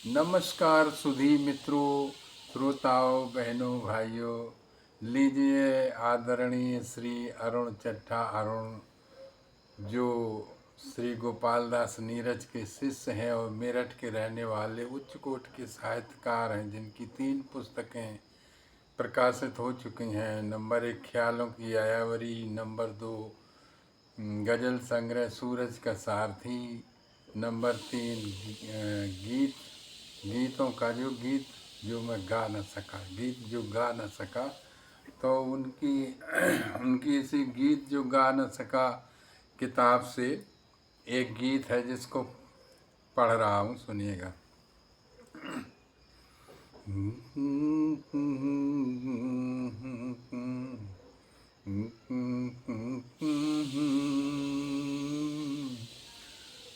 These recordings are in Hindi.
नमस्कार सुधी मित्रों, श्रोताओं, बहनों, भाइयों। लीजिए आदरणीय श्री अरुण चट्टा अरुण, जो श्री गोपाल दास नीरज के शिष्य हैं और मेरठ के रहने वाले उच्च कोटि के साहित्यकार हैं, जिनकी 3 पुस्तकें प्रकाशित हो चुकी हैं। नंबर 1 ख्यालों की आयावरी, नंबर 2 गज़ल संग्रह सूरज का सारथी, नंबर 3 गीतों का गीत जो मैं गा न सका, गीत जो गा न सका। तो उनकी उनकी इसी गीत जो गा न सका किताब से एक गीत है जिसको पढ़ रहा हूँ, सुनिएगा।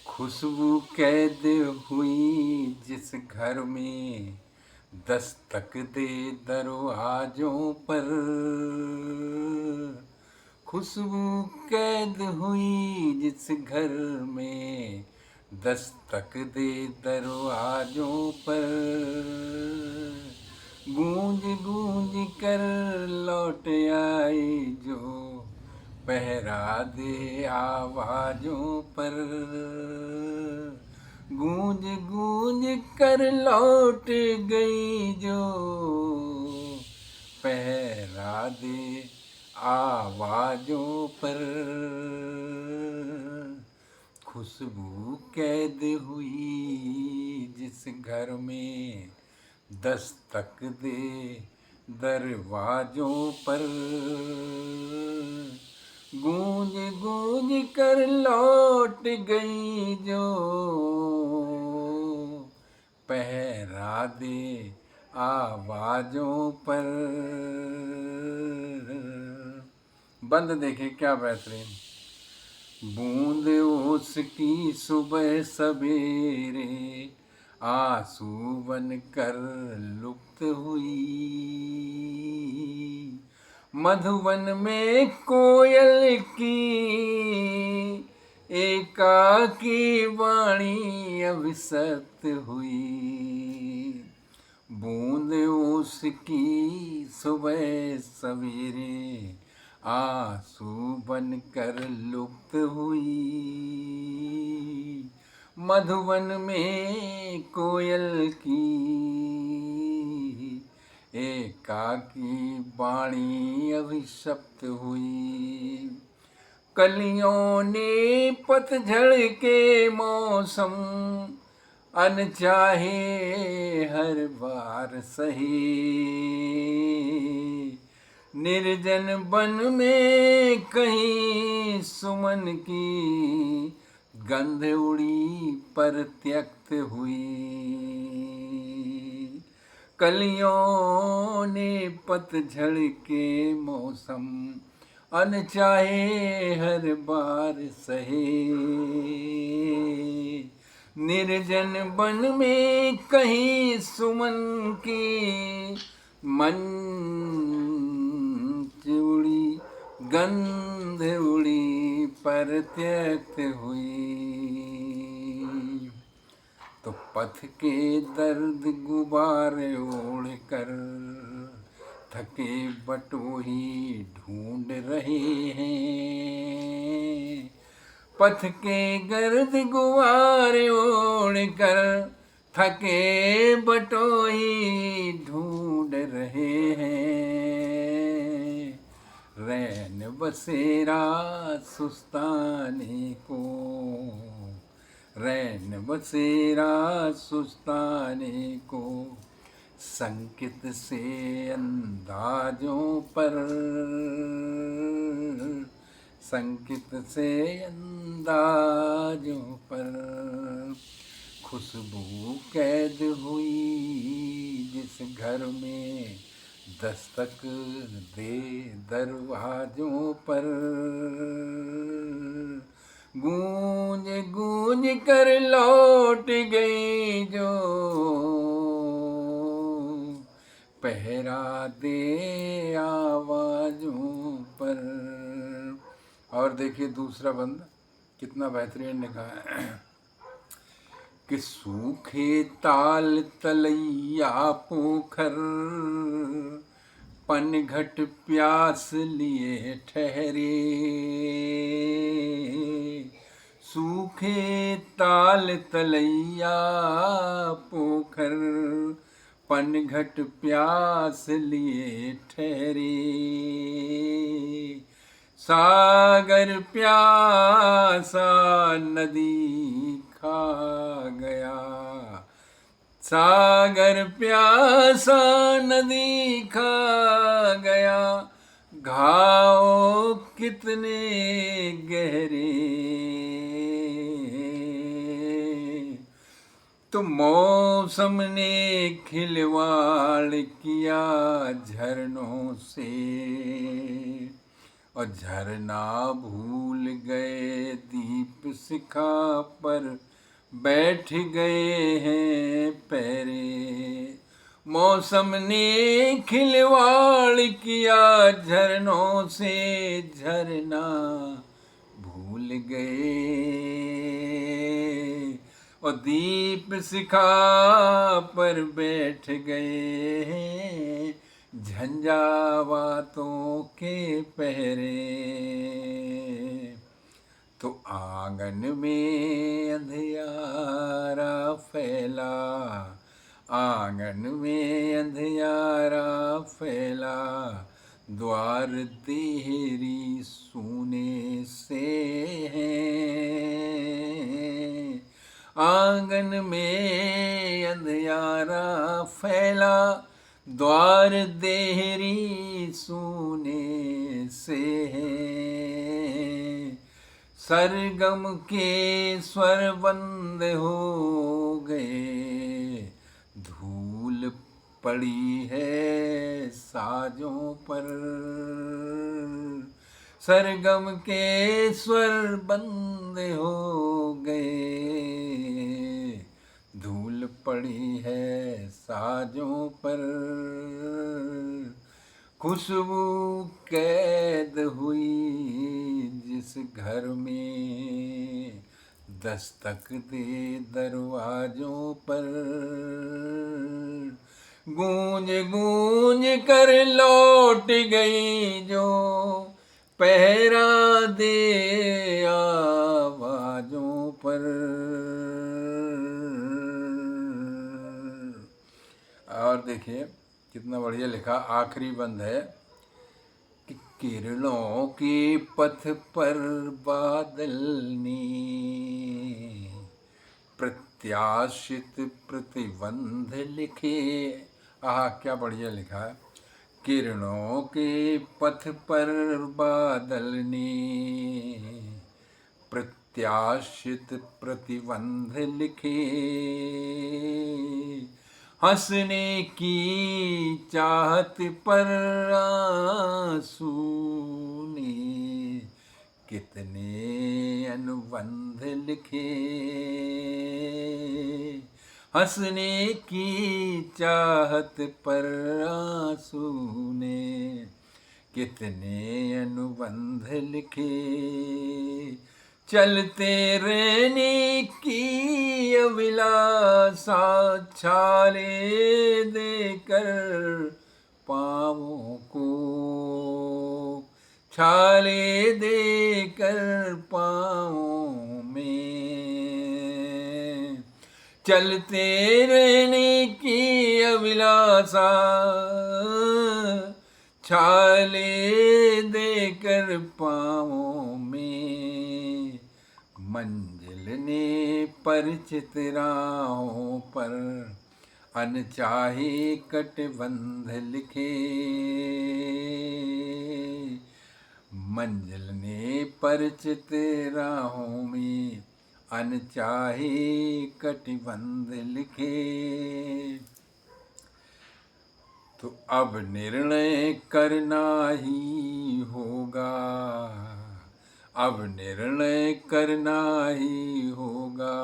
खुशबू कैद हुई जिस घर में, दस्तक दे दरवाजों पर। खुशबू कैद हुई जिस घर में, दस्तक दे दरवाजों पर। गूंज गूंज कर लौट आई जो, पहरा दे आवाजों पर। गूंज गूंज कर लौट गई जो, पहरा दे आवाजों पर। खुशबू कैद हुई जिस घर में, दस्तक दे दरवाजों पर। गूंज गूंज कर लौट गई जो, पहरा दे आवाजों पर। बंद देखे क्या बेहतरीन। बूंद उसकी सुबह सवेरे, आंसू बन कर लुप्त हुई। मधुवन में कोयल की एकाकी वाणी अभिशप्त हुई। बूंद उसकी सुबह सवेरे, आंसू बन कर लुप्त हुई। मधुवन में कोयल की एकाकी वाणी अभिशप्त हुई। कलियों ने पतझड़ के मौसम, अनचाहे हर बार सही। निर्जन वन में कहीं सुमन की गंध उड़ी पर त्यक्त हुई। कलियों ने पतझड़ के मौसम, अनचाहे हर बार सहे। निर्जन वन में कहीं सुमन की मंच उड़ी, गंध उड़ी पर त्यक्त हुई। तो पथ के दर्द गुबारे ओढ़ कर, थके बटोही ढूंढ रहे हैं। पथ के गर्द गुबारे ओढ़ कर, थके बटोही ढूंढ रहे हैं। रैन बसेरा सुस्ताने को, रैन बसेरा सुस्ताने को, संकित से अंदाजों पर। संकित से अंदाजों पर। खुशबू कैद हुई जिस घर में, दस्तक दे दरवाजों पर। गूंज गूंज कर लौट गई जो, पहरा दे आवाजों पर। और देखिए दूसरा बंद कितना बेहतरीन लिखा है। कि सूखे ताल तलैया पोखर, पनघट प्यास लिए ठहरे। सूखे ताल तलैया पोखर, पनघट प्यास लिए ठहरे। सागर प्यासा नदी खा गया, सागर प्यासा नदी खा गया। घाव कितने गहरे, तो मौसम ने खिलवाड़ किया झरनों से, और झरना भूल गए दीप शिखा पर बैठ गए हैं पैरे। मौसम ने खिलवाड़ किया झरनों से, झरना भूल गए, और दीप शिखा पर बैठ गए हैं झंझावातों के पहरे। तो आंगन में अंधियारा फैला, आंगन में अंधियारा फैला, द्वार देहरी सूने से हैं। आंगन में अंधियारा फैला, द्वार देहरी सूने से हैं। सरगम के स्वर बंद हो गए, धूल पड़ी है साजों पर। सरगम के स्वर बंद हो गए, धूल पड़ी है साजों पर। खुशबू कैद हुई जिस घर में, दस्तक दे दरवाजों पर। गूंज गूंज कर लौट गई जो, पहरा दे आवाजों पर। और देखिए कितना बढ़िया लिखा, आखिरी बंद है कि किरणों के पथ पर बादल ने प्रत्याशित प्रतिबंध लिखे। आह क्या बढ़िया लिखा है। किरणों के पथ पर बादल ने प्रत्याशित प्रतिबंध लिखे। हंसने की चाहत पर आंसू ने कितने अनुबंध लिखे। हंसने की चाहत पर आंसू ने कितने अनुबंध लिखे। चलते रहने की अभिलाषा छाले देकर पाँवों को, छाले देकर पाँवों में। चलते रहने की अभिलाषा छाले देकर पाँवों में। मंजिल ने परिचित राहों पर अनचाहे कटबंध लिखे। मंजिल ने परिचित राहों में अनचाहे कटबंध लिखे। तो अब निर्णय करना ही होगा, अब निर्णय करना ही होगा,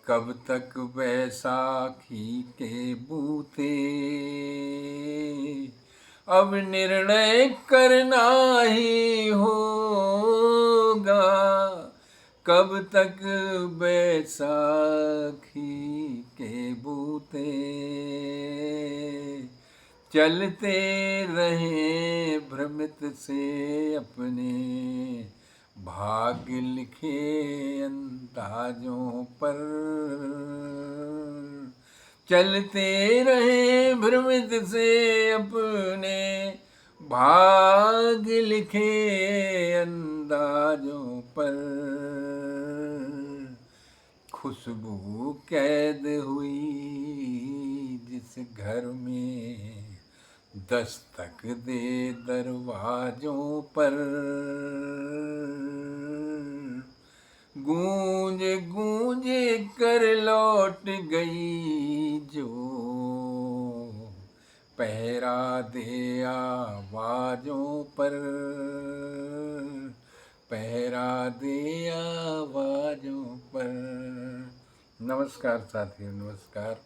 कब तक बैसाखी के बूते। अब निर्णय करना ही होगा, कब तक बैसाखी के बूते चलते रहे भ्रमित से अपने भाग्य लिखे अंदाजों पर। चलते रहे भ्रमित से अपने भाग्य लिखे अंदाजों पर। खुशबू कैद हुई जिस घर में दस्तक दे दरवाजों पर। गूंज गूंज कर लौट गई जो पहरा दे आवाजों पर। पहरा दे आवाजों पर। नमस्कार साथियों, नमस्कार।